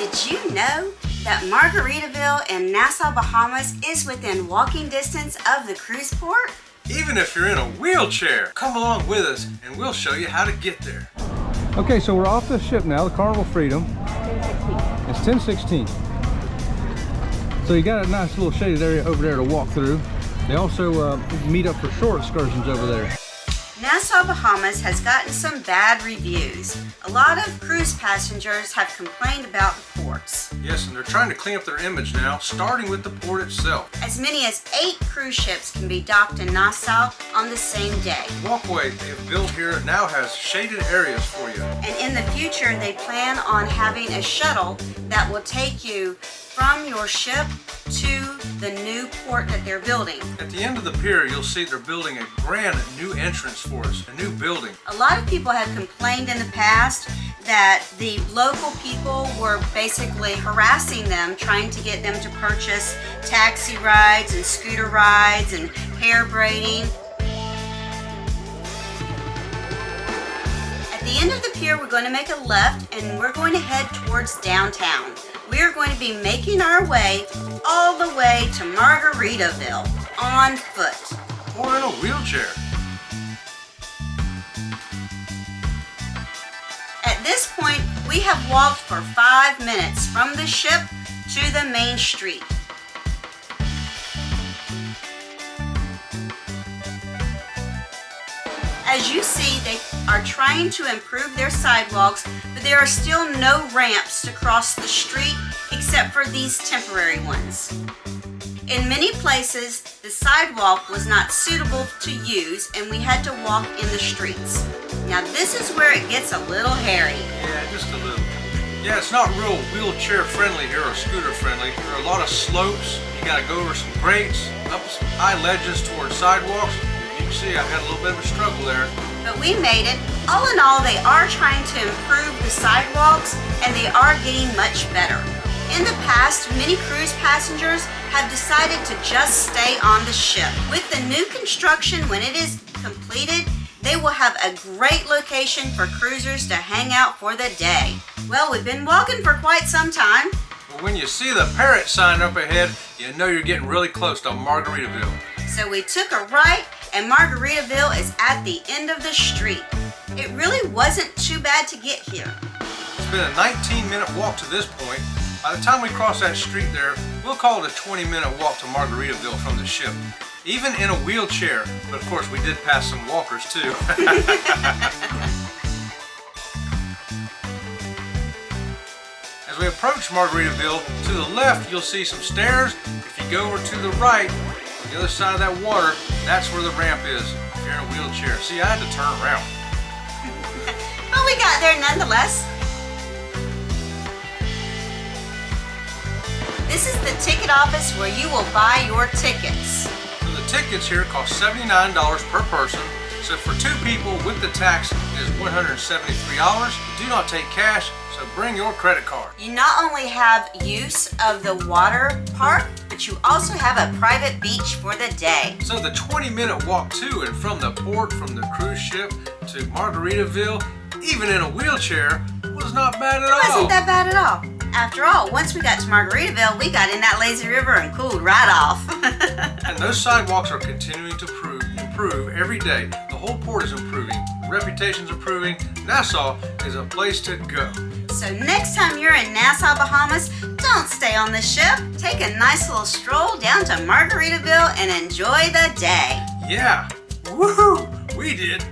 Did you know that Margaritaville in Nassau, Bahamas is within walking distance of the cruise port? Even if you're in a wheelchair, come along with us and we'll show you how to get there. Okay, so we're off the ship now, the Carnival Freedom. 10:16. It's 10:16. So you got a nice little shaded area over there to walk through. They also meet up for short excursions over there. Nassau, Bahamas has gotten some bad reviews. A lot of cruise passengers have complained about the ports. Yes, and they're trying to clean up their image now, starting with the port itself. As many as 8 cruise ships can be docked in Nassau on the same day. The walkway they have built here now has shaded areas for you. And in the future, they plan on having a shuttle that will take you from your ship to the new port that they're building. At the end of the pier, you'll see they're building a brand new entrance for us, a new building. A lot of people have complained in the past that the local people were basically harassing them, trying to get them to purchase taxi rides and scooter rides and hair braiding. At the end of the pier, we're going to make a left and we're going to head towards downtown. We're going to be making our way all the way to Margaritaville on foot. Or in a wheelchair. At this point, we have walked for 5 minutes from the ship to the main street. As you see, they are trying to improve their sidewalks, but there are still no ramps to cross the street except for these temporary ones. In many places, the sidewalk was not suitable to use and we had to walk in the streets. Now this is where it gets a little hairy. Yeah, just a little. Yeah, it's not real wheelchair friendly here or scooter friendly. There are a lot of slopes. You gotta go over some grates, up some high ledges towards sidewalks. You can see I had a little bit of a struggle there. But we made it. All in all, they are trying to improve the sidewalks and they are getting much better. In the past, many cruise passengers have decided to just stay on the ship. With the new construction, when it is completed, they will have a great location for cruisers to hang out for the day. Well, we've been walking for quite some time. Well, when you see the parrot sign up ahead, you know you're getting really close to Margaritaville. So we took a right and Margaritaville is at the end of the street. It really wasn't too bad to get here. It's been a 19-minute walk to this point. By the time we cross that street there, we'll call it a 20-minute walk to Margaritaville from the ship. Even in a wheelchair, but of course we did pass some walkers too. As we approach Margaritaville, to the left you'll see some stairs. If you go over to the right, on the other side of that water, that's where the ramp is if you're in a wheelchair. See, I had to turn around. Well, we got there nonetheless. This is the ticket office where you will buy your tickets. So the tickets here cost $79 per person. So for 2 people with the tax is $173. Do not take cash, so bring your credit card. You not only have use of the water park, but you also have a private beach for the day. So the 20-minute walk to and from the port, from the cruise ship to Margaritaville, even in a wheelchair, was not bad at all. It wasn't that bad at all. After all, once we got to Margaritaville, we got in that lazy river and cooled right off. And those sidewalks are continuing to improve every day. The whole port is improving. The reputation's improving. Nassau is a place to go. So next time you're in Nassau, Bahamas, don't stay on the ship. Take a nice little stroll down to Margaritaville and enjoy the day. Yeah, woohoo, we did.